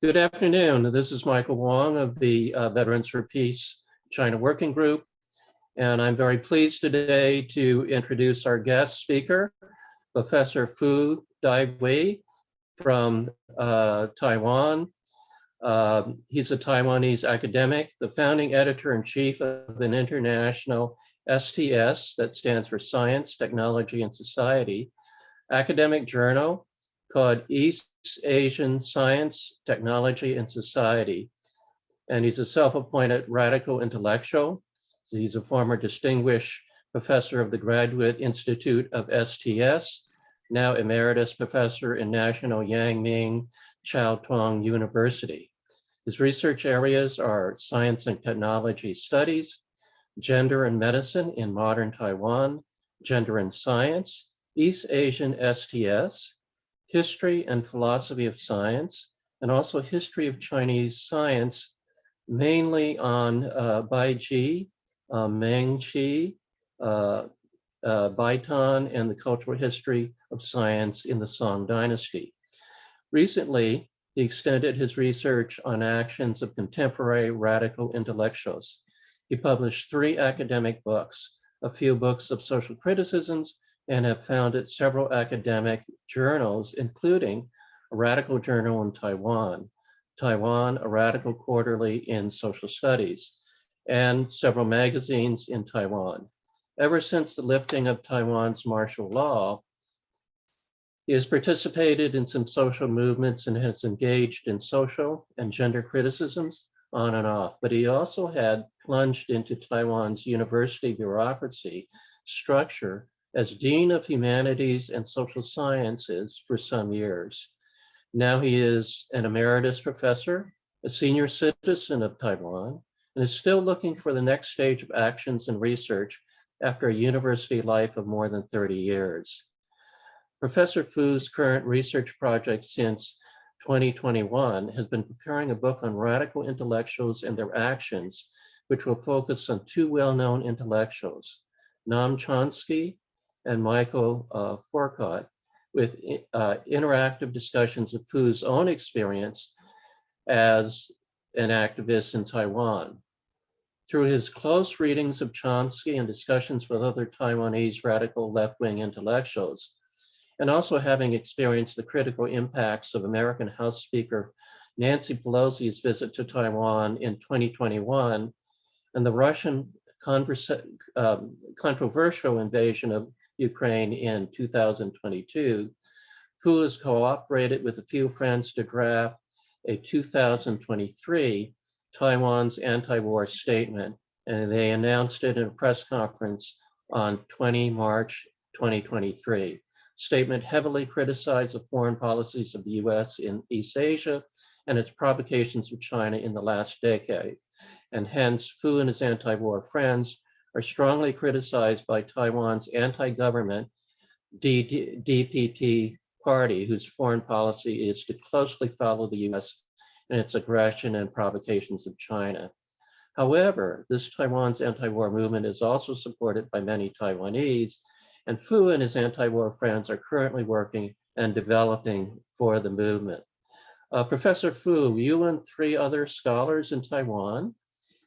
Good afternoon. This is Michael Wong of the Veterans for Peace China Working Group. And I'm very pleased today to introduce our guest speaker, Professor Fu Daiwie from Taiwan. He's a Taiwanese academic, the founding editor-in-chief of an international STS, that stands for Science, Technology, and Society, academic journal called East Asian Science, Technology, and Society. And he's a self-appointed radical intellectual. He's a former distinguished professor of the Graduate Institute of STS, now Emeritus Professor in National Yang-Ming Chao-Tong University. His research areas are science and technology studies, gender and medicine in modern Taiwan, gender and science, East Asian STS, history and philosophy of science, and also history of Chinese science, mainly on Baiji, Mengqi, Baitan, and the cultural history of science in the Song Dynasty. Recently, he extended his research on actions of contemporary radical intellectuals. He published 3 academic books, a few books of social criticisms, and have founded several academic journals, including a radical journal in Taiwan, a radical quarterly in social studies, and several magazines in Taiwan. Ever since the lifting of Taiwan's martial law, he has participated in some social movements and has engaged in social and gender criticisms on and off, but he also had plunged into Taiwan's university bureaucracy structure as Dean of Humanities and Social Sciences for some years. Now he is an Emeritus Professor, a senior citizen of Taiwan, and is still looking for the next stage of actions and research after a university life of more than 30 years. Professor Fu's current research project since 2021 has been preparing a book on radical intellectuals and their actions, which will focus on 2 well-known intellectuals, Noam Chomsky and Michael Foucault, with interactive discussions of Fu's own experience as an activist in Taiwan. Through his close readings of Chomsky and discussions with other Taiwanese radical left-wing intellectuals, and also having experienced the critical impacts of American House Speaker Nancy Pelosi's visit to Taiwan in 2021 and the Russian controversial invasion of Ukraine in 2022, Fu has cooperated with a few friends to draft a 2023 Taiwan's anti-war statement, and they announced it in a press conference on 20 March 2023. Statement heavily criticized the foreign policies of the US in East Asia and its provocations of China in the last decade. And hence, Fu and his anti-war friends are strongly criticized by Taiwan's anti-government DPP party, whose foreign policy is to closely follow the US in its aggression and provocations of China. However, this Taiwan's anti-war movement is also supported by many Taiwanese, and Fu and his anti-war friends are currently working and developing for the movement. Professor Fu, you and 3 other scholars in Taiwan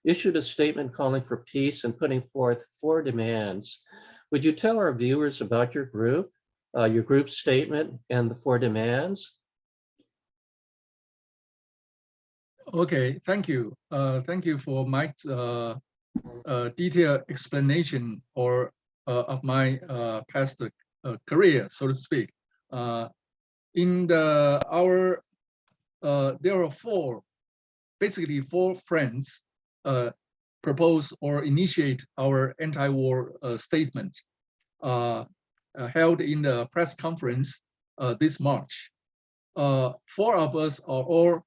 issued a statement calling for peace and putting forth 4 demands. Would you tell our viewers about your group statement and the 4 demands? Okay, thank you. Thank you for Mike's detailed explanation of my past career, so to speak. There are basically four friends propose or initiate our anti-war statement held in the press conference this March. 4 of us are all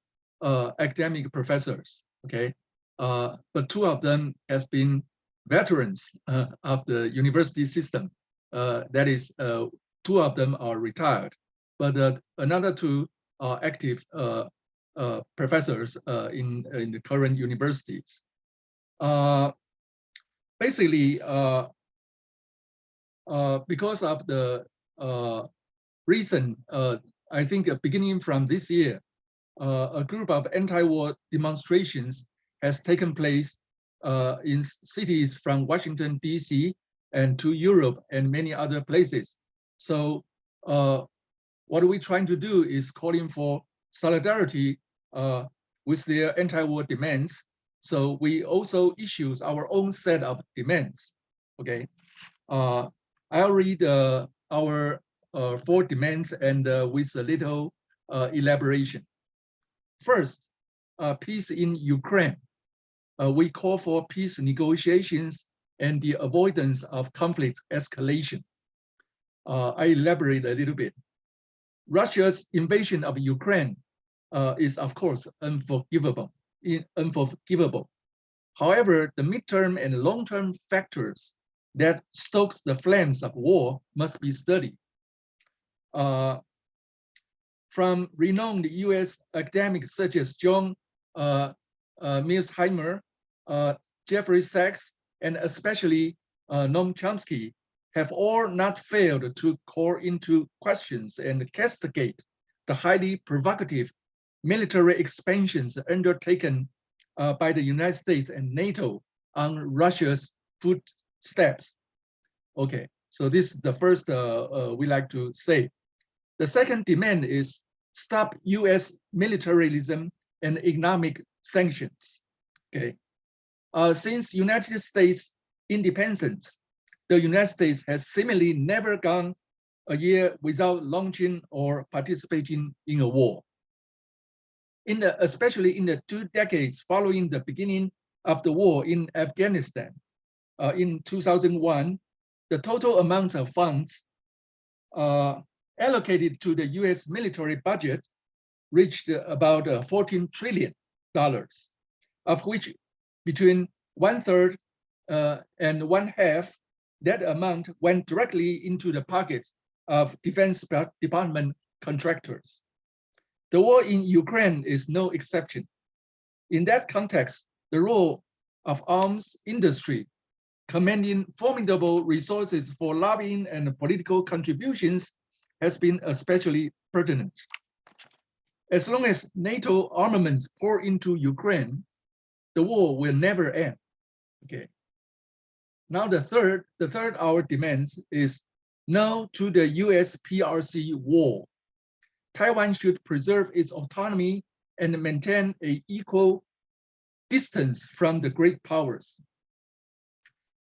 academic professors, okay? But 2 of them have been veterans of the university system. That is, 2 of them are retired, but another 2 are active professors in the current universities. Basically, because of the recent, I think beginning from this year, a group of anti-war demonstrations has taken place in cities from Washington, D.C. and to Europe and many other places. So what we're trying to do is calling for solidarity with their anti-war demands. So we also issue our own set of demands. Okay, I'll read our 4 demands and with a little elaboration. First, peace in Ukraine. We call for peace negotiations and the avoidance of conflict escalation. I elaborate a little bit. Russia's invasion of Ukraine is, of course, unforgivable. However, the midterm and long-term factors that stokes the flames of war must be studied. From renowned US academics such as John Mearsheimer, Jeffrey Sachs, and especially Noam Chomsky have all not failed to call into questions and castigate the highly provocative military expansions undertaken by the United States and NATO on Russia's footsteps. Okay, so this is the first we like to say. The second demand is stop US militarism and economic sanctions. Okay, since United States independence, the United States has seemingly never gone a year without launching or participating in a war. Especially in the 2 decades following the beginning of the war in Afghanistan, in 2001, the total amount of funds allocated to the US military budget reached about $14 trillion, of which between 1/3 and 1/2, that amount went directly into the pockets of Defense Department contractors. The war in Ukraine is no exception. In that context, the role of arms industry, commanding formidable resources for lobbying and political contributions, has been especially pertinent. As long as NATO armaments pour into Ukraine, the war will never end. Okay. Now the third our demands is no to the US PRC war. Taiwan should preserve its autonomy and maintain an equal distance from the great powers.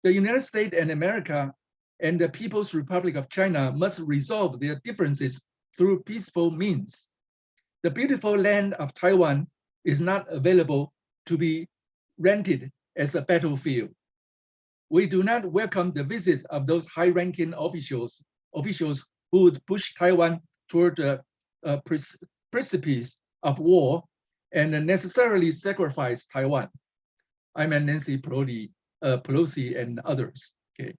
The United States and America and the People's Republic of China must resolve their differences through peaceful means. The beautiful land of Taiwan is not available to be rented as a battlefield. We do not welcome the visit of those high-ranking officials who would push Taiwan toward the precipice of war and necessarily sacrifice Taiwan. I mean Nancy Pelosi and others. Okay.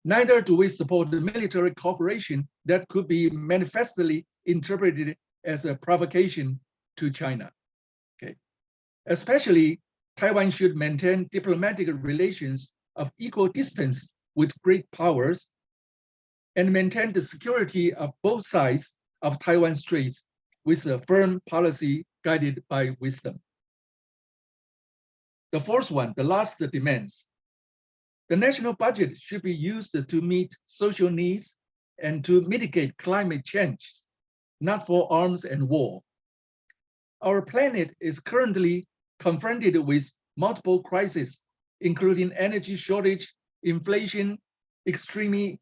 Neither do we support the military cooperation that could be manifestly interpreted as a provocation to China. Okay. Especially, Taiwan should maintain diplomatic relations of equal distance with great powers and maintain the security of both sides of Taiwan Strait with a firm policy guided by wisdom. The fourth one, the last demands. The national budget should be used to meet social needs and to mitigate climate change, not for arms and war. Our planet is currently confronted with multiple crises, including energy shortage, inflation, extreme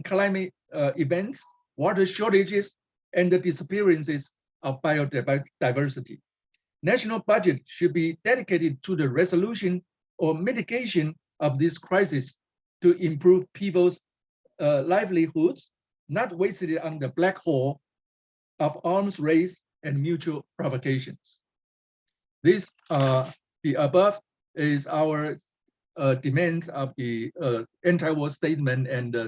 climate events, water shortages, and the disappearances of biodiversity. National budget should be dedicated to the resolution or mitigation of this crisis to improve people's livelihoods, not wasted on the black hole of arms race and mutual provocations. This, the above is our demands of the anti-war statement and a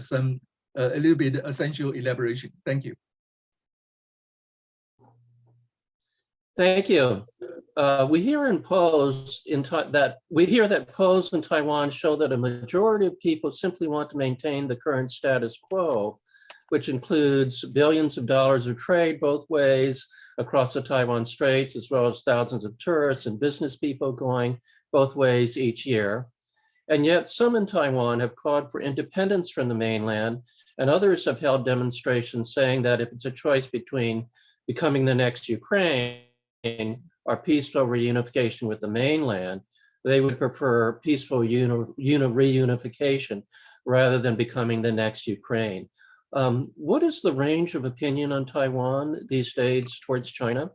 little bit essential elaboration. Thank you. Thank you. We hear that polls in Taiwan show that a majority of people simply want to maintain the current status quo, which includes billions of dollars of trade both ways, across the Taiwan Straits, as well as thousands of tourists and business people going both ways each year. And yet some in Taiwan have called for independence from the mainland, and others have held demonstrations saying that if it's a choice between becoming the next Ukraine or peaceful reunification with the mainland, they would prefer peaceful reunification rather than becoming the next Ukraine. What is the range of opinion on Taiwan these days towards China?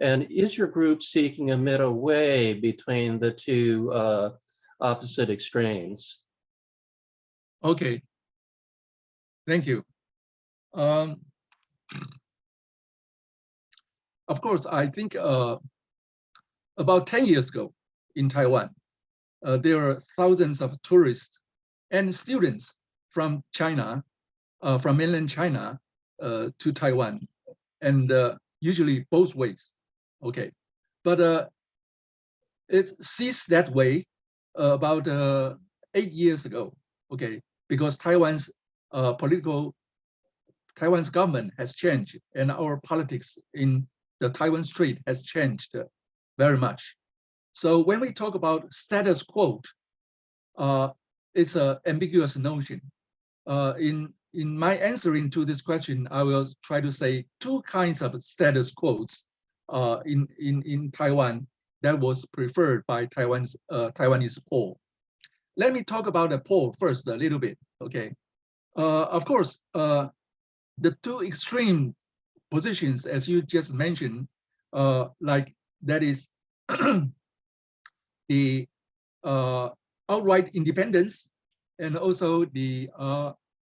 And is your group seeking a middle way between the two opposite extremes? Okay, thank you. Of course, I think about 10 years ago in Taiwan, there are thousands of tourists and students from China, from mainland China to Taiwan, and usually both ways. Okay, but it ceased that way about 8 years ago. Okay, because Taiwan's government has changed, and our politics in the Taiwan Strait has changed very much. So when we talk about status quo, it's an ambiguous notion. In my answering to this question, I will try to say two kinds of status quos in Taiwan that was preferred by Taiwanese poll. Let me talk about the poll first a little bit. Okay, of course, the two extreme positions, as you just mentioned, like that is the outright independence and also the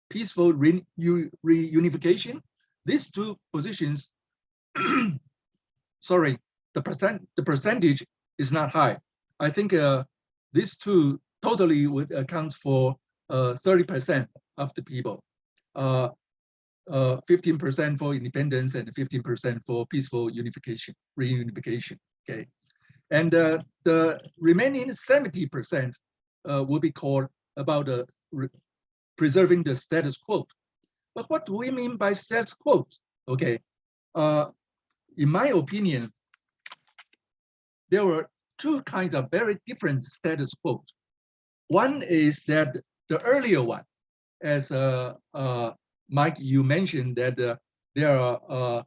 peaceful reunification. These two positions, sorry, the percentage is not high. I think these two totally would account for 30% of the people. 15% for independence and 15% for peaceful reunification. Okay, and the remaining 70% will be called about preserving the status quo. But what do we mean by status quo? Okay, in my opinion, there were two kinds of very different status quo. One is that the earlier one, as Mike, you mentioned that there are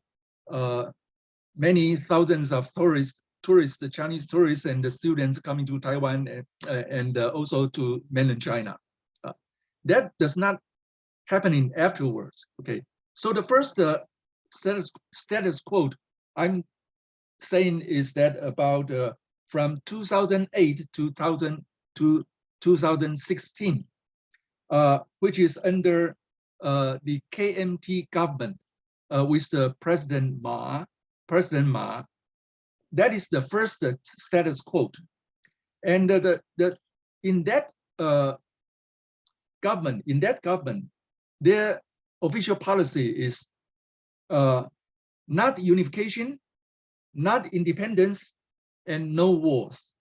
many thousands of tourists, the Chinese tourists and the students coming to Taiwan and also to mainland China. That does not happening afterwards. Okay, so the first status quo I'm saying is that about from 2008 to 2016, which is under the KMT government with the President Ma. That is the first status quo, and in that government, their official policy is not unification, not independence, and no wars.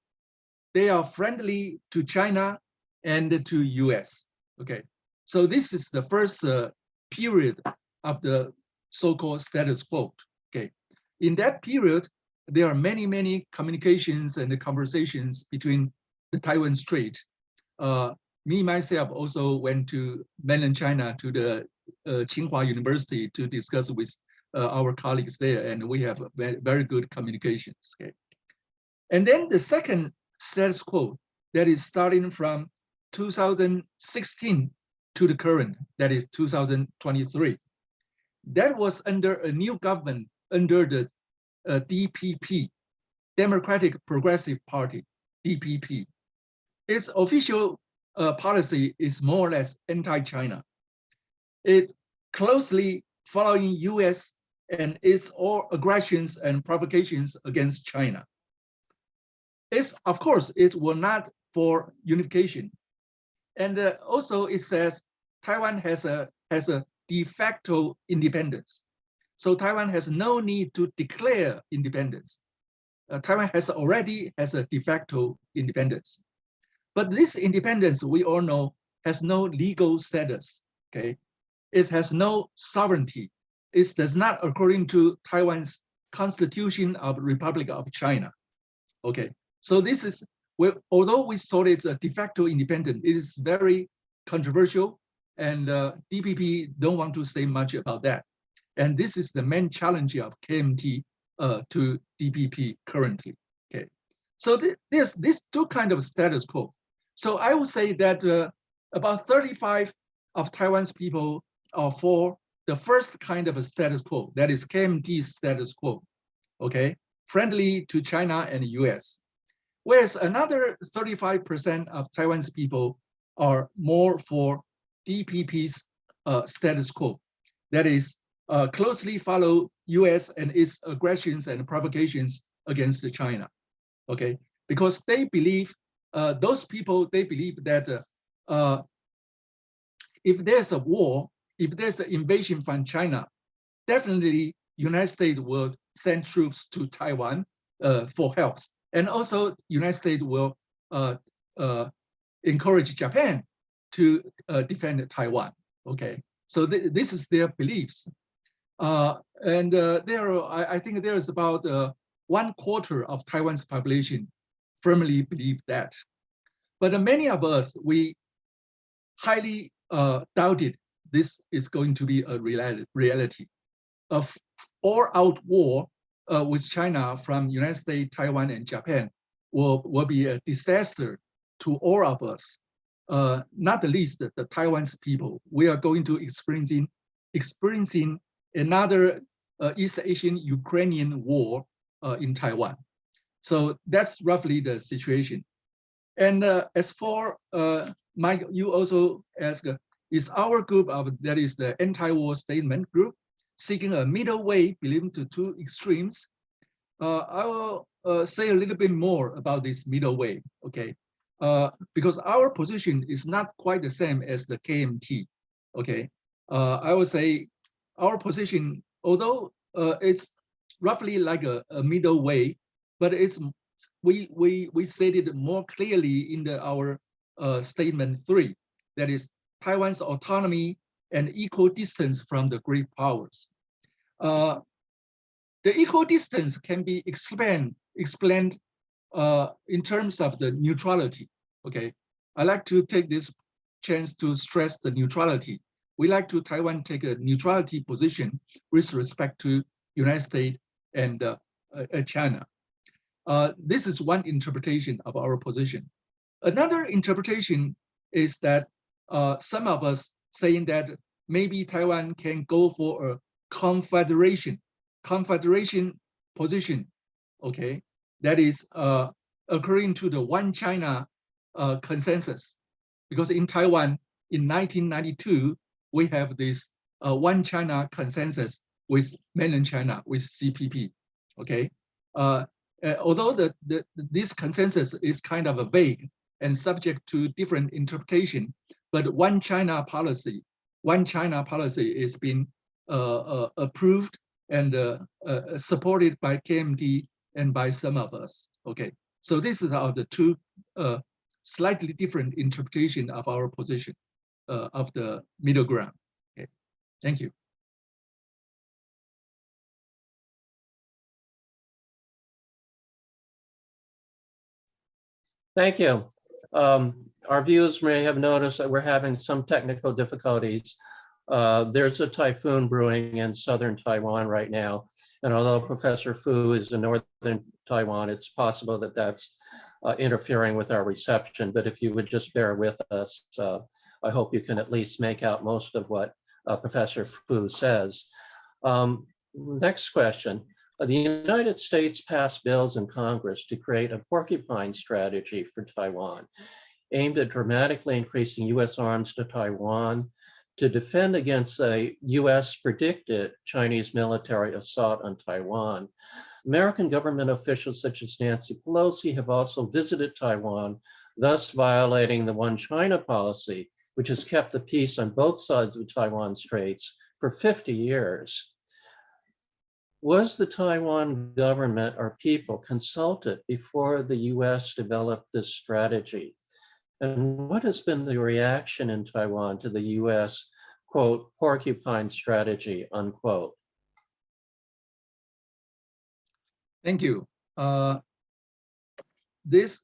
They are friendly to China and to US. Okay, so this is the first period of the so-called status quo. Okay, in that period, there are many communications and conversations between the Taiwan Strait. Me myself also went to mainland China to the Tsinghua University to discuss with our colleagues there, and we have very good communications. Okay, and then the second status quo that is starting from 2016 to the current, that is 2023. That was under a new government under the DPP, Democratic Progressive Party, DPP. Its official policy is more or less anti-China. It closely following US and its all aggressions and provocations against China. Of course, it will not for unification. And also it says Taiwan has a de facto independence. So Taiwan has no need to declare independence. Taiwan already has a de facto independence. But this independence, we all know, has no legal status. Okay, it has no sovereignty. It does not, according to Taiwan's Constitution of Republic of China. Okay, so this is, although we thought it's a de facto independent, it is very controversial, and DPP don't want to say much about that. And this is the main challenge of KMT to DPP currently. Okay, so there's these two kind of status quo. So I would say that about 35 of Taiwan's people are for the first kind of a status quo, that is KMT status quo, okay, friendly to China and the US. Whereas another 35% of Taiwan's people are more for DPP's status quo, that is closely follow US and its aggressions and provocations against China, okay? Because they believe, those people, they believe that if there's a war, if there's an invasion from China, definitely United States will send troops to Taiwan for help. And also United States will encourage Japan to defend Taiwan, okay? So this is their beliefs. I think there is about 1/4 of Taiwan's population firmly believe that. But many of us, we highly doubted this is going to be a reality. Of all-out war with China from United States, Taiwan, and Japan will be a disaster to all of us. Not the least the Taiwan's people. We are going to experiencing another East Asian Ukrainian war in Taiwan. So that's roughly the situation. And as for Mike, you also asked, is our group that is the anti-war statement group seeking a middle way between the two extremes? I will say a little bit more about this middle way, okay? Because our position is not quite the same as the KMT, okay? I would say our position, although it's roughly like a middle way, but it's we stated more clearly in our statement 3, that is Taiwan's autonomy and equal distance from the great powers. The equal distance can be explained in terms of the neutrality. Okay, I like to take this chance to stress the neutrality. We like to Taiwan take a neutrality position with respect to United States and China. This is one interpretation of our position. Another interpretation is that some of us saying that maybe Taiwan can go for a confederation position, okay? That is according to the One China consensus. Because in Taiwan, in 1992, we have this One China consensus with mainland China, with CPP, okay? Although this consensus is kind of a vague and subject to different interpretation, but One China policy is being approved and supported by KMT and by some of us. Okay, so this is the two slightly different interpretation of our position of the middle ground. Okay, thank you. Thank you. Our viewers may have noticed that we're having some technical difficulties. There's a typhoon brewing in southern Taiwan right now. And although Professor Fu is in northern Taiwan, it's possible that that's interfering with our reception. But if you would just bear with us, I hope you can at least make out most of what Professor Fu says. Next question. The United States passed bills in Congress to create a porcupine strategy for Taiwan, aimed at dramatically increasing US arms to Taiwan to defend against a US predicted Chinese military assault on Taiwan. American government officials such as Nancy Pelosi have also visited Taiwan, thus violating the One China policy, which has kept the peace on both sides of the Taiwan Straits for 50 years. Was the Taiwan government or people consulted before the US developed this strategy? And what has been the reaction in Taiwan to the US, quote, porcupine strategy, unquote? Thank you. This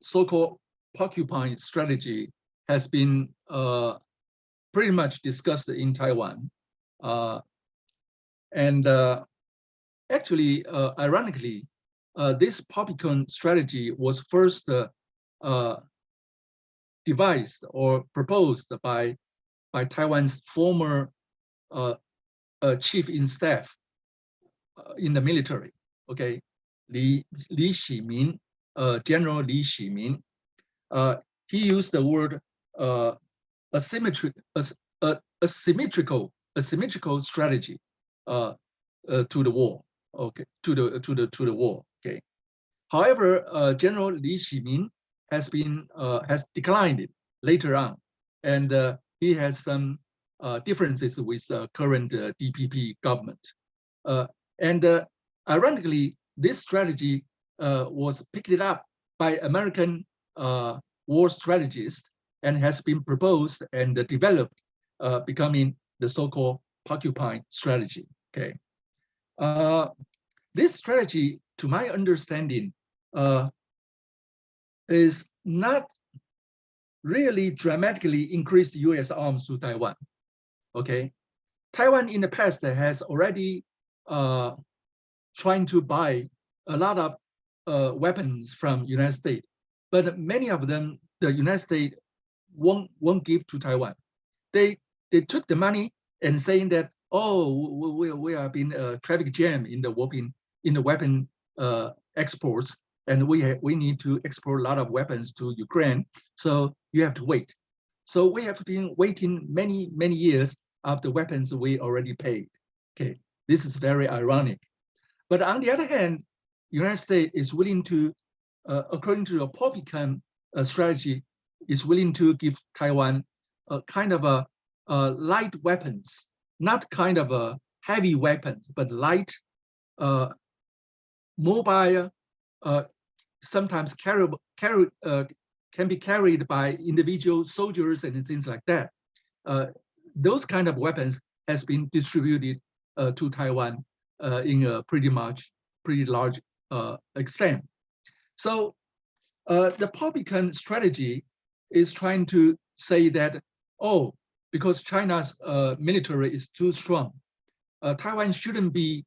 so-called porcupine strategy has been pretty much discussed in Taiwan. Actually, ironically, this porcupine strategy was first devised or proposed by Taiwan's former chief in staff in the military. Okay, Li Ximing, General Li Ximing. He used the word asymmetrical strategy to the war. Okay, to the war. Okay. However, General Li Ximing has declined it later on, and he has some differences with current DPP government. Ironically, this strategy was picked up by American war strategists and has been proposed and developed, becoming the so-called porcupine strategy. Okay, this strategy, to my understanding, is not really dramatically increased U.S. arms to Taiwan. Okay, Taiwan in the past has already trying to buy a lot of weapons from United States, but many of them the United States won't give to Taiwan. They took the money and saying that, oh, we have been a traffic jam in the weapon exports, and we need to export a lot of weapons to Ukraine, so you have to wait. So we have been waiting many years after weapons we already paid. Okay, this is very ironic. But on the other hand, United States is willing to, according to a porcupine strategy, is willing to give Taiwan a kind of a light weapons, not kind of a heavy weapons, but light, mobile, sometimes can be carried by individual soldiers and things like that. Those kind of weapons has been distributed to Taiwan in a pretty large extent. So the porcupine strategy is trying to say that, oh, because China's military is too strong, Taiwan shouldn't be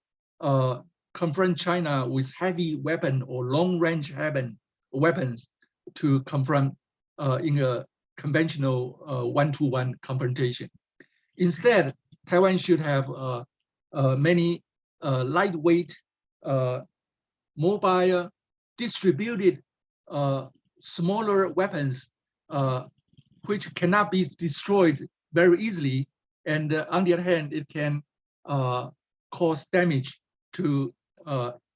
confront China with heavy weapon or long-range weapons to confront in a conventional one-to-one confrontation. Instead, Taiwan should have many lightweight, mobile, distributed, smaller weapons which cannot be destroyed very easily, and on the other hand, it can cause damage to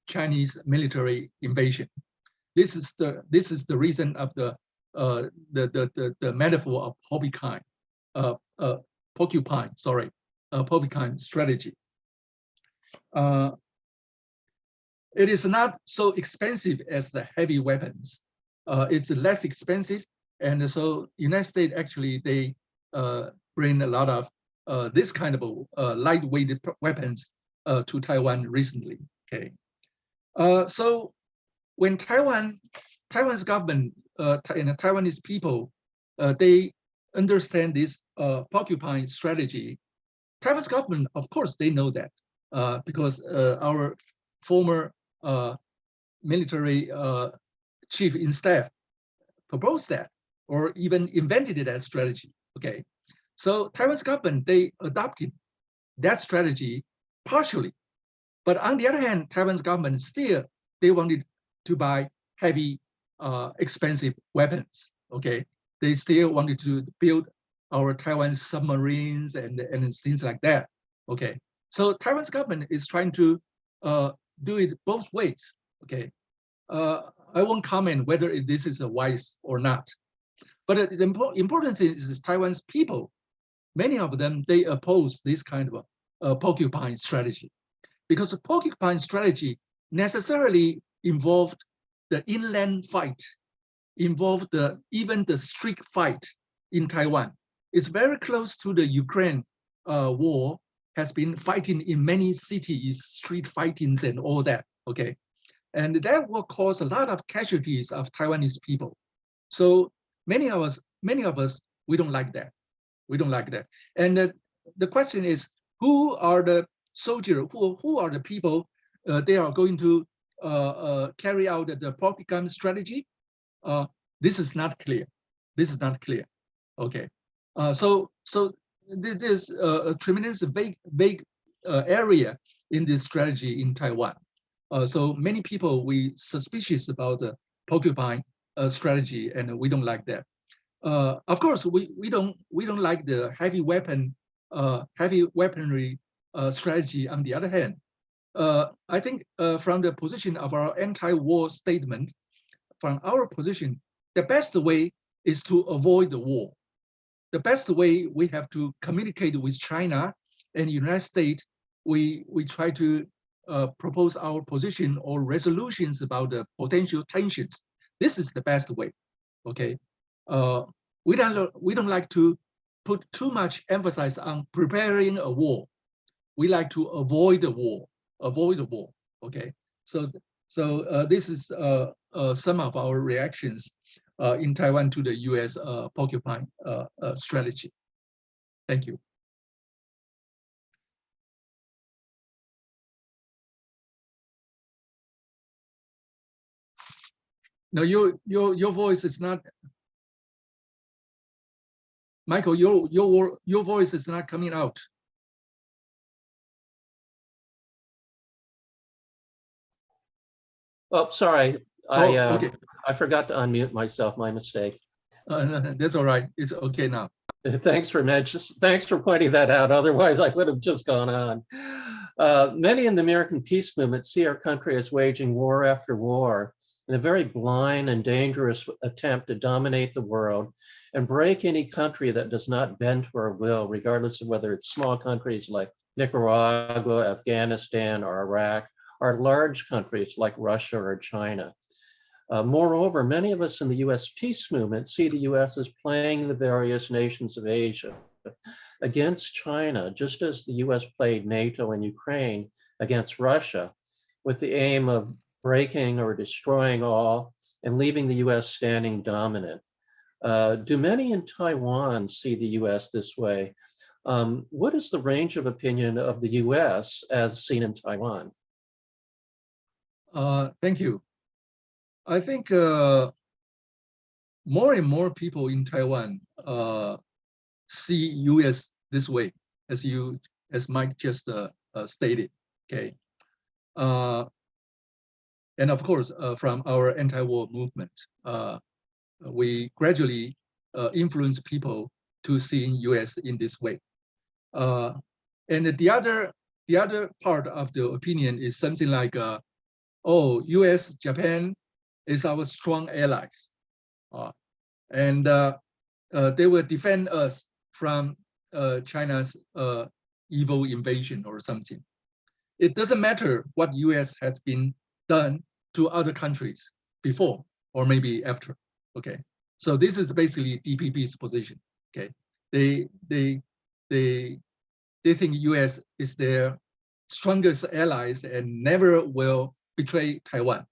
Chinese military invasion. This is the reason of the metaphor of porcupine strategy. It is not so expensive as the heavy weapons. It's less expensive, and so United States actually they bring a lot of this kind of lightweight weapons to Taiwan recently. Okay, so when Taiwan's government and the Taiwanese people they understand this porcupine strategy, Taiwan's government, of course, they know that because our former military chief in staff proposed that or even invented it as strategy. Okay, so Taiwan's government, they adopted that strategy partially, but on the other hand, Taiwan's government still, they wanted to buy heavy, expensive weapons. Okay, they still wanted to build our Taiwan submarines and things like that. Okay, so Taiwan's government is trying to do it both ways. Okay, I won't comment whether this is a wise or not, but the important thing is Taiwan's people, many of them, they oppose this kind of porcupine strategy, because the porcupine strategy necessarily involved the inland fight, involved even the street fight in Taiwan. It's very close to the Ukraine war, has been fighting in many cities, street fightings and all that. Okay, and that will cause a lot of casualties of Taiwanese people. So many of us, we don't like that. We don't like that. And the question is, who are the soldiers? Who are the people? They are going to carry out the propaganda strategy. This is not clear. This is not clear. Okay. So there's a tremendous vague area in this strategy in Taiwan. So many people, we suspicious about the porcupine strategy, and we don't like that. Of course, we don't like the heavy weaponry strategy. On the other hand, I think from the position of our anti-war statement, from our position, the best way is to avoid the war. The best way, we have to communicate with China and United States. We try to propose our position or resolutions about the potential tensions. This is the best way. Okay, we don't like to put too much emphasis on preparing a war. We like to avoid the war. Avoid the war. Okay, so this is some of our reactions in Taiwan to the U.S. porcupine strategy. Thank you. No, your voice is not, Michael. Your voice is not coming out. Oh, sorry. Okay. I forgot to unmute myself. My mistake. That's all right. It's okay now. Thanks for pointing that out. Otherwise, I would have just gone on. Many in the American peace movement see our country as waging war after war in a very blind and dangerous attempt to dominate the world and break any country that does not bend to our will, regardless of whether it's small countries like Nicaragua, Afghanistan, or Iraq, or large countries like Russia or China. Moreover, many of us in the US peace movement see the US as playing the various nations of Asia against China, just as the US played NATO and Ukraine against Russia, with the aim of breaking or destroying all and leaving the US standing dominant. Do many in Taiwan see the US this way? What is the range of opinion of the US as seen in Taiwan? Thank you. I think more and more people in Taiwan see U.S. this way, as Mike just stated. Okay, and of course, from our anti-war movement, we gradually influence people to seeing U.S. in this way. And the other part of the opinion is something like, oh, U.S., Japan is our strong allies, and they will defend us from China's evil invasion or something. It doesn't matter what U.S. has been done to other countries before or maybe after. Okay, so this is basically DPP's position. Okay, they think U.S. is their strongest allies and never will betray Taiwan.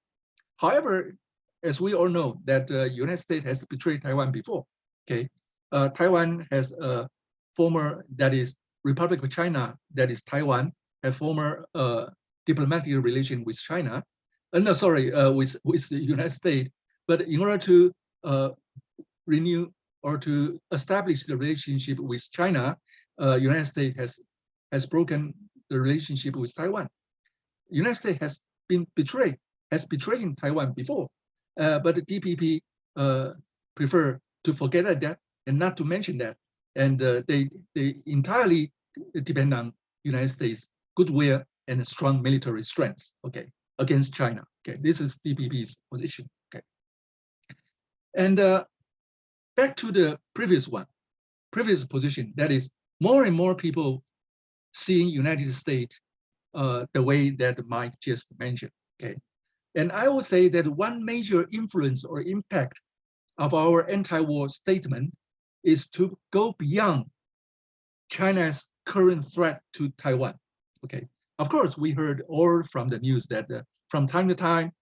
However, as we all know, that United States has betrayed Taiwan before. Okay, Taiwan has a former, that is Republic of China, that is Taiwan, a former diplomatic relation with China. No, sorry, with the United States. But in order to renew or to establish the relationship with China, United States has broken the relationship with Taiwan. United States has been betrayed Taiwan before, but the DPP prefer to forget that and not to mention that, and they entirely depend on United States goodwill and strong military strength. Okay, against China. Okay, this is DPP's position. Okay, and back to the previous position, that is more and more people seeing United States the way that Mike just mentioned. Okay, and I will say that one major influence or impact of our anti-war statement is to go beyond China's current threat to Taiwan. Okay, of course, we heard all from the news that from time to time,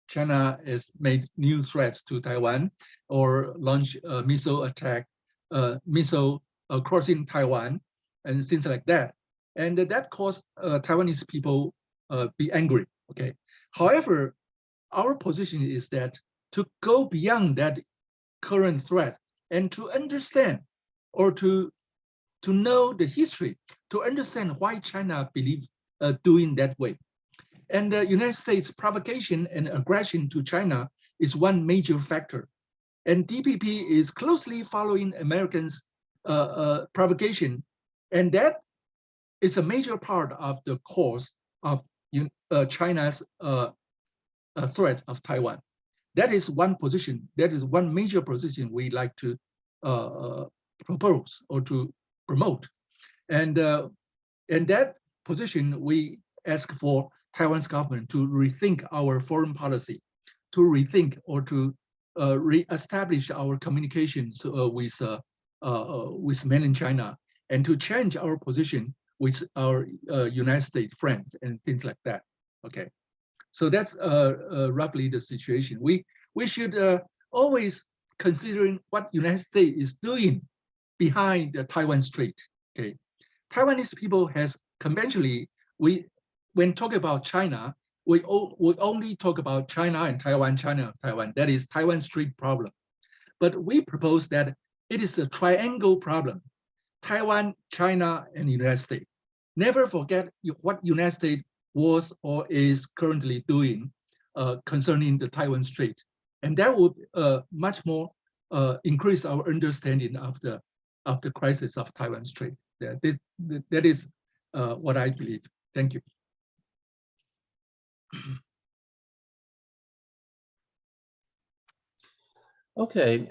China has made new threats to Taiwan or launched a missile attack, missile crossing Taiwan and things like that. And that caused Taiwanese people be angry, okay? However, our position is that to go beyond that current threat and to understand or to know the history, to understand why China believes doing that way. And the United States provocation and aggression to China is one major factor. And DPP is closely following Americans' provocation. And that is a major part of the cause of China's threats of Taiwan. That is one position, that is one major position we like to propose or to promote. And that position, we ask for Taiwan's government to rethink our foreign policy, to rethink or to re-establish our communications with mainland China, and to change our position with our United States friends and things like that. Okay, so that's roughly the situation. We should always considering what United States is doing behind the Taiwan Strait. Okay, Taiwanese people has conventionally, when talking about China, we only talk about China and Taiwan, China and Taiwan. That is Taiwan Strait problem. But we propose that it is a triangle problem: Taiwan, China, and United States. Never forget what United States was or is currently doing concerning the Taiwan Strait, and that would much more increase our understanding of the crisis of Taiwan Strait. That is what I believe. Thank you. Okay,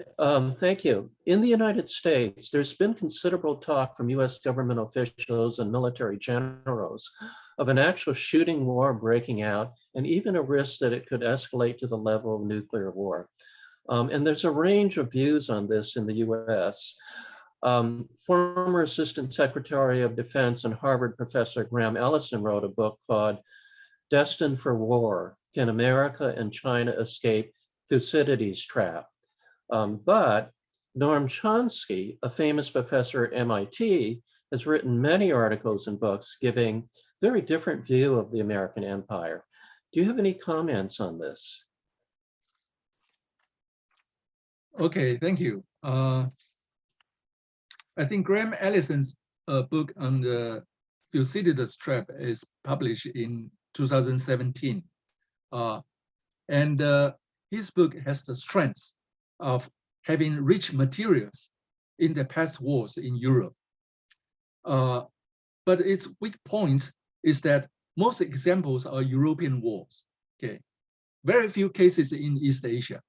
thank you. In the United States, there's been considerable talk from US government officials and military generals of an actual shooting war breaking out and even a risk that it could escalate to the level of nuclear war. And there's a range of views on this in the US. Former Assistant Secretary of Defense and Harvard Professor Graham Ellison wrote a book called Destined for War: Can America and China Escape Thucydides' Trap? But Noam Chomsky, a famous professor at MIT, has written many articles and books giving very different view of the American empire. Do you have any comments on this? Okay, thank you. I think Graham Ellison's book on the Thucydides trap is published in 2017. And his book has the strength of having rich materials in the past wars in Europe. But its weak point is that most examples are European wars. Okay, very few cases in East Asia.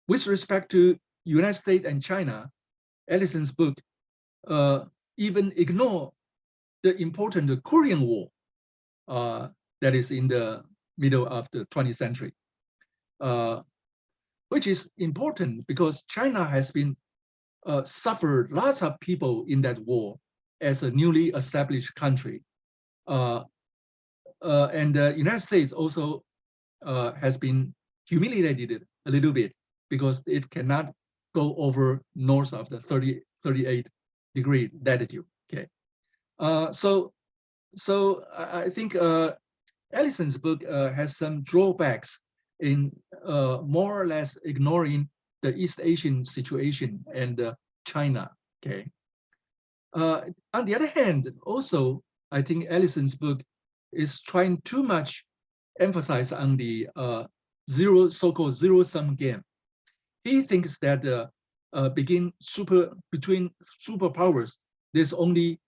With respect to United States and China, Ellison's book even ignore the important Korean War that is in the middle of the 20th century, which is important because China has been suffered lots of people in that war as a newly established country. And the United States also has been humiliated a little bit because it cannot go over north of the 38-degree latitude. Okay, so I think Ellison's book has some drawbacks in more or less ignoring the East Asian situation and China. Okay. On the other hand, also I think Ellison's book is trying too much emphasize on the so-called zero-sum game. He thinks that between superpowers, there's only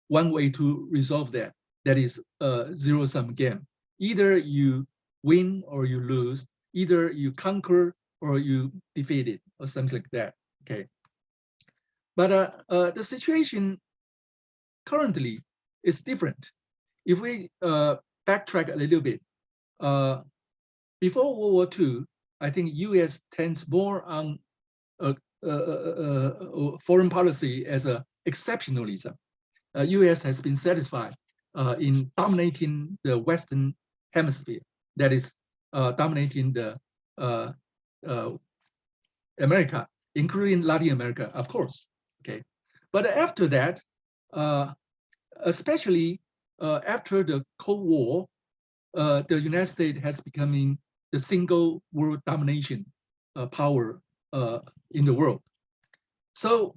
one way to resolve that. That is a zero-sum game. Either you win or you lose. Either you conquer or you defeat it, or something like that. Okay. But the situation currently is different. If we backtrack a little bit, before World War II, I think U.S. tends more on foreign policy as a exceptionalism. U.S. has been satisfied in dominating the Western Hemisphere, that is dominating the America, including Latin America, of course. Okay, but after that, especially after the Cold War, the United States has becoming the single world domination power in the world. So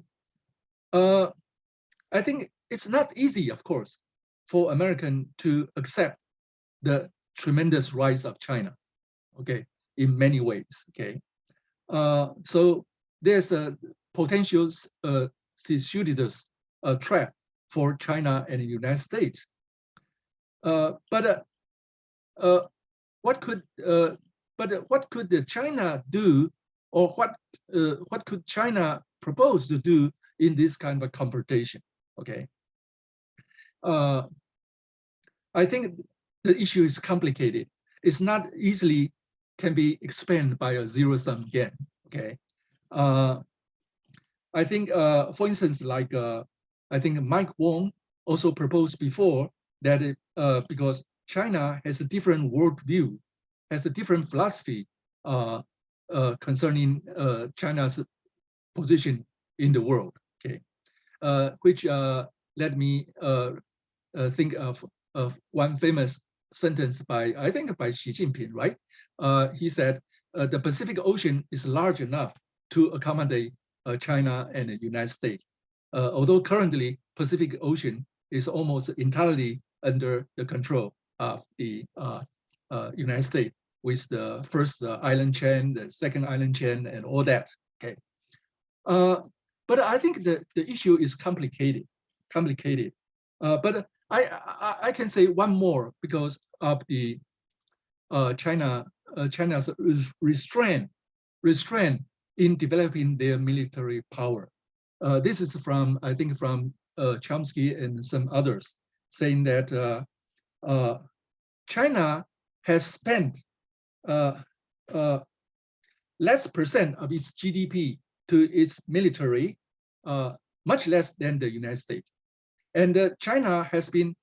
I think it's not easy, of course, for American to accept the tremendous rise of China, okay, in many ways, okay. So there's a potential circuitous trap for China and the United States. But what could China do, or what could China propose to do in this kind of confrontation? Okay, I think the issue is complicated. It's not easily can be explained by a zero-sum game. Okay, I think, for instance, like I think Mike Wong also proposed before that because China has a different worldview, has a different philosophy concerning China's position in the world. Okay, which let me think of one famous sentence by, I think, by Xi Jinping, right? He said, the Pacific Ocean is large enough to accommodate China and the United States. Although currently Pacific Ocean is almost entirely under the control of the United States, with the first island chain, the second island chain, and all that. Okay, but I think the issue is complicated. But I can say one more because of the China's restraint in developing their military power. This is from, I think, from Chomsky and some others, saying that China has spent less percent of its GDP to its military, much less than the United States. And China has been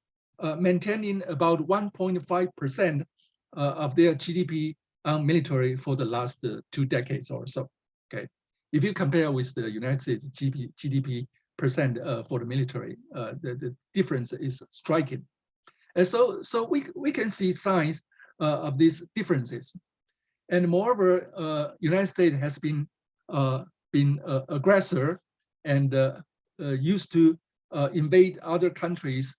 maintaining about 1.5% of their GDP on military for the last 2 decades or so. Okay, if you compare with the United States GDP percent for the military, the difference is striking. And so we can see signs of these differences. And moreover, United States has been aggressor and used to invade other countries,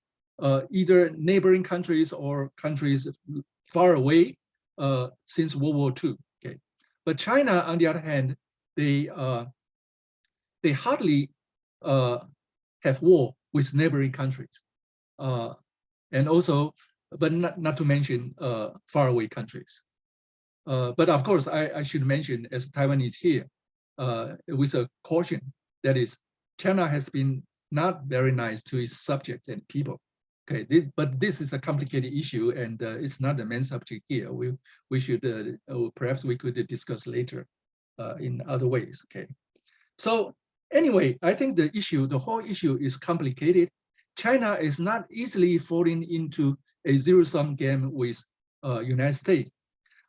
either neighboring countries or countries far away since World War II. Okay, but China, on the other hand, they hardly have war with neighboring countries, and also, but not to mention faraway countries. But of course, I should mention, as Taiwanese here, with a caution, that is, China has been not very nice to its subjects and people. Okay, but this is a complicated issue, and it's not the main subject here. We should perhaps we could discuss later in other ways. Okay, so anyway, I think the whole issue is complicated. China is not easily falling into a zero-sum game with United States,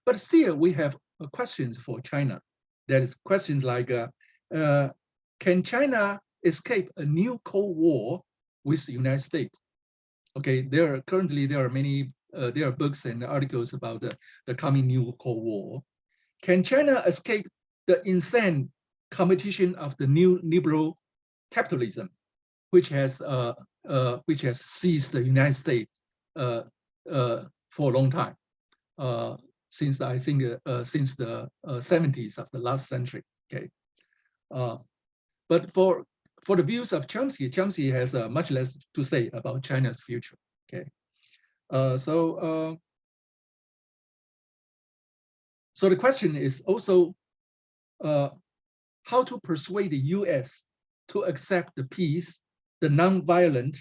but still we have questions for China. That is questions like, can China escape a new Cold War with the United States? Okay, currently there are many there are books and articles about the coming new Cold War. Can China escape the insane competition of the new liberal capitalism, which has seized the United States for a long time, since I think since the 70s of the last century. Okay, but for the views of Chomsky has much less to say about China's future. Okay, so the question is also how to persuade the U.S. to accept the peace, the non-violent,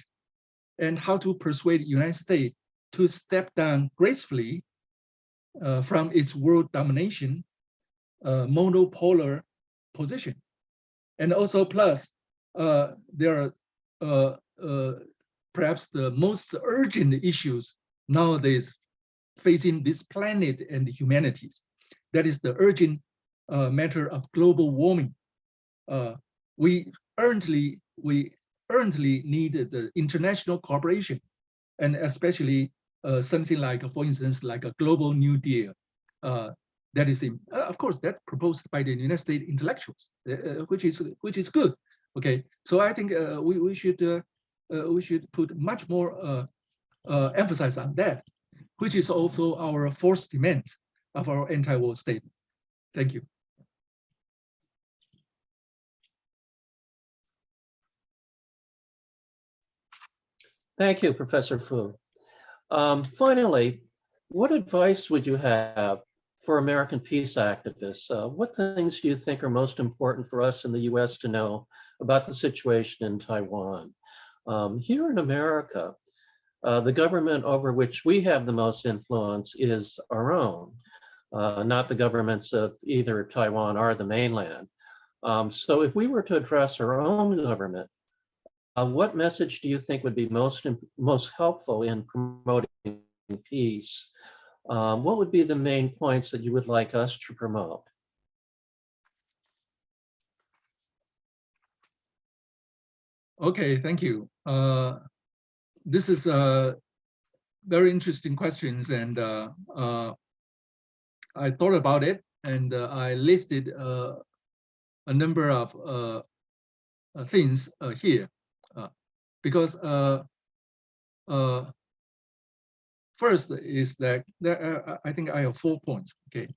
and how to persuade the United States to step down gracefully from its world domination, monopolar position. And also plus, there are perhaps the most urgent issues nowadays facing this planet and humanities. That is the urgent matter of global warming. We urgently need the international cooperation, and especially something like, for instance, like a global New Deal. That is, of course, that's proposed by the United States intellectuals, which is good. Okay, so I think we should put much more emphasis on that, which is also our fourth demand of our anti-war statement. Thank you. Thank you, Professor Fu. Finally, what advice would you have for American peace activists? What things do you think are most important for us in the US to know about the situation in Taiwan? Here in America, the government over which we have the most influence is our own, not the governments of either Taiwan or the mainland. So if we were to address our own government, what message do you think would be most helpful in promoting peace? What would be the main points that you would like us to promote? Okay, thank you. This is very interesting questions, and I thought about it, and I listed a number of things here, because first is that I think I have 4 points. Okay,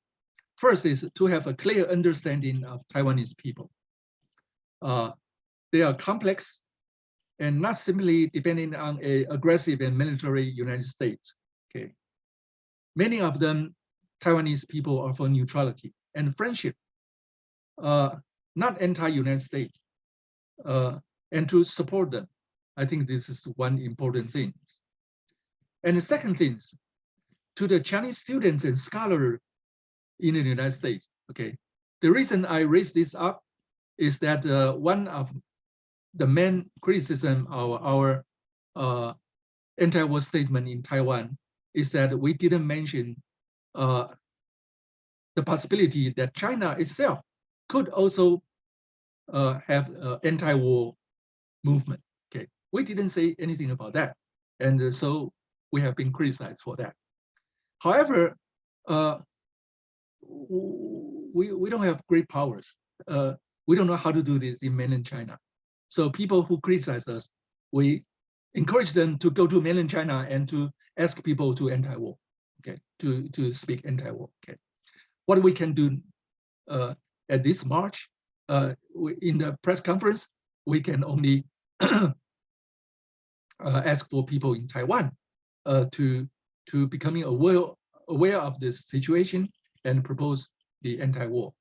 first is to have a clear understanding of Taiwanese people. They are complex and not simply depending on an aggressive and military United States. Okay, many of them, Taiwanese people, are for neutrality and friendship, not anti-United States, and to support them. I think this is one important thing. And the second thing, to the Chinese students and scholars in the United States, okay, the reason I raised this up is that one of the main criticism of our anti-war statement in Taiwan is that we didn't mention the possibility that China itself could also have an anti-war movement. Okay, we didn't say anything about that, and so we have been criticized for that. However, we don't have great powers. We don't know how to do this in mainland China. So people who criticize us, we encourage them to go to mainland China and to ask people to anti-war, okay, to speak anti-war. Okay, what we can do at this March, in the press conference, we can only ask for people in Taiwan to becoming aware of this situation and propose the anti-war.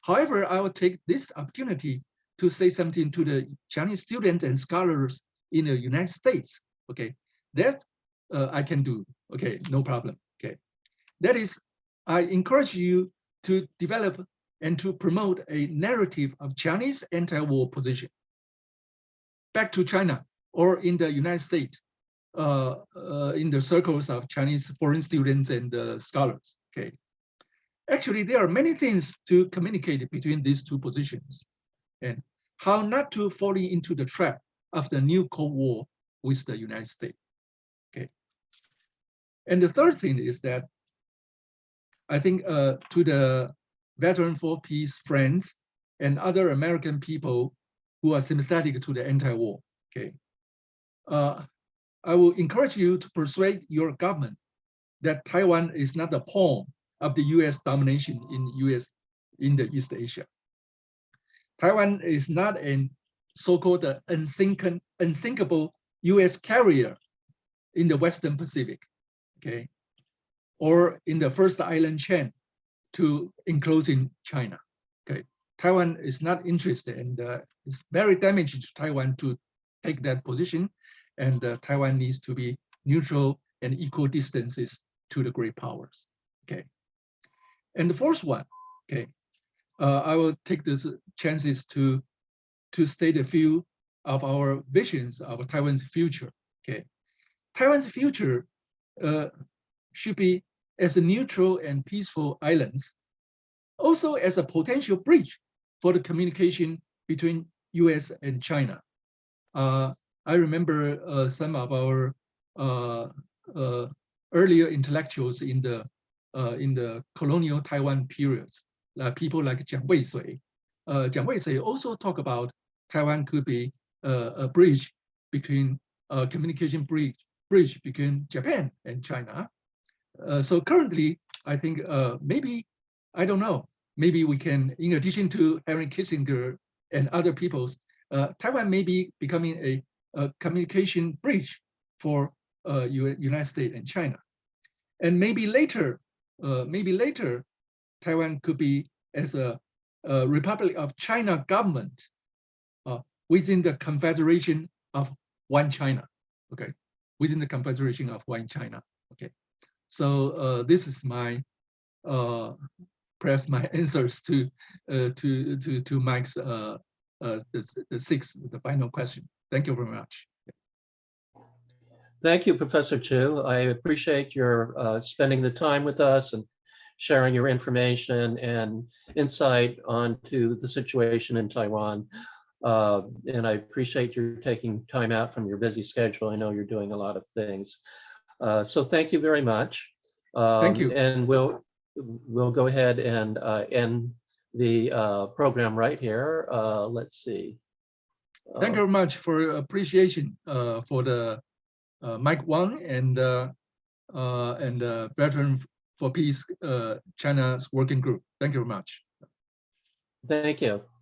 However, I will take this opportunity to say something to the Chinese students and scholars in the United States. Okay, that I can do. Okay, no problem. Okay, that is, I encourage you to develop and to promote a narrative of Chinese anti-war position back to China or in the United States, in the circles of Chinese foreign students and scholars. Okay, actually, there are many things to communicate between these two positions, and how not to fall into the trap of the new Cold War with the United States. Okay, and the third thing is that I think to the Veteran for Peace friends and other American people who are sympathetic to the anti-war. Okay, I will encourage you to persuade your government that Taiwan is not a pawn of the U.S. domination in the East Asia. Taiwan is not a so-called unsinkable U.S. carrier in the Western Pacific, okay, or in the first island chain to enclosing China. Okay, Taiwan is not interested, and it's very damaging to Taiwan to take that position, and Taiwan needs to be neutral and equal distances to the great powers. Okay, and the fourth one, okay, I will take this chances to state a few of our visions of Taiwan's future. Okay, Taiwan's future should be as a neutral and peaceful islands, also as a potential bridge for the communication between U.S. and China. I remember some of our earlier intellectuals in the colonial Taiwan periods, people like Jiang Weisui. Jiang Weisui also talk about Taiwan could be a bridge between communication bridge between Japan and China. So currently, I think maybe, I don't know, maybe we can, in addition to Henry Kissinger and other peoples, Taiwan may be becoming a communication bridge for United States and China. And maybe later, Taiwan could be as a Republic of China government within the Confederation of One China, okay? Within the Confederation of One China, okay? So this is my, perhaps my answers to Mike's the final question. Thank you very much. Thank you, Professor Chu. I appreciate your spending the time with us and sharing your information and insight onto the situation in Taiwan. And I appreciate your taking time out from your busy schedule. I know you're doing a lot of things. So thank you very much. Thank you. And we'll go ahead and end the program right here. Let's see. Thank you very much for your appreciation for the Mike Wang and Veteran for Peace China's working group. Thank you very much. Thank you.